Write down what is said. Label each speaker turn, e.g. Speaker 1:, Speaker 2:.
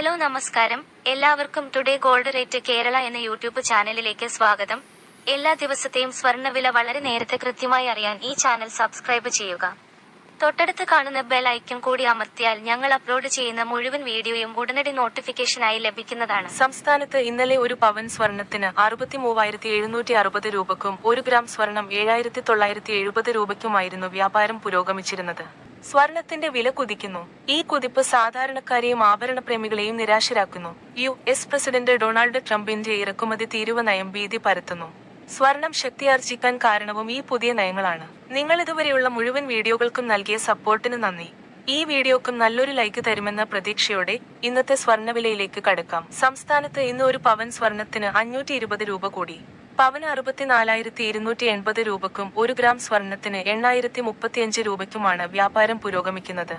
Speaker 1: Hello നമസ്കാരം, എല്ലാവർക്കും today gold rate Kerala എന്ന യൂട്യൂബ് ചാനലിലേക്ക് സ്വാഗതം. എല്ലാ ദിവസത്തെയും സ്വർണ്ണവില വളരെ നേരത്തെ കൃത്യമായി അറിയാൻ ഈ ചാനൽ സബ്സ്ക്രൈബ് ചെയ്യുക. തൊട്ടടുത്ത് കാണുന്ന ബെൽ ഐക്കൺ കൂടി അമർത്തിയാൽ ഞങ്ങൾ അപ്ലോഡ് ചെയ്യുന്ന മുഴുവൻ വീഡിയോയും ഉടനടി നോട്ടിഫിക്കേഷനായി ലഭിക്കുന്നതാണ്.
Speaker 2: സംസ്ഥാനത്ത് ഇന്നലെ ഒരു പവൻ സ്വർണത്തിന് 63,760 രൂപയ്ക്കും 1 ഗ്രാം സ്വർണം 7,970 രൂപയ്ക്കുമായിരുന്നു വ്യാപാരം പുരോഗമിച്ചിരുന്നത്. സ്വർണത്തിന്റെ വില കുതിക്കുന്നു. ഈ കുതിപ്പ് സാധാരണക്കാരെയും ആഭരണപ്രേമികളെയും നിരാശരാക്കുന്നു. US പ്രസിഡന്റ് ഡൊണാൾഡ് ട്രംപിന്റെ ഇറക്കുമതി തീരുവ നയം ഭീതി പരത്തുന്നു. സ്വർണം ശക്തിയാർജിക്കാൻ കാരണവും ഈ പുതിയ നയങ്ങളാണ്. നിങ്ങൾ ഇതുവരെയുള്ള മുഴുവൻ വീഡിയോകൾക്കും നൽകിയ സപ്പോർട്ടിന് നന്ദി. ഈ വീഡിയോക്കും നല്ലൊരു ലൈക്ക് തരുമെന്ന പ്രതീക്ഷയോടെ ഇന്നത്തെ സ്വർണ്ണവിലയിലേക്ക് കടക്കാം. സംസ്ഥാനത്ത് ഇന്ന് ഒരു പവൻ സ്വർണത്തിന് 520 രൂപ കൂടി. പവന് 64,280 രൂപയ്ക്കും 1 ഗ്രാം സ്വർണത്തിന് 8,035 രൂപയ്ക്കുമാണ് വ്യാപാരം പുരോഗമിക്കുന്നത്.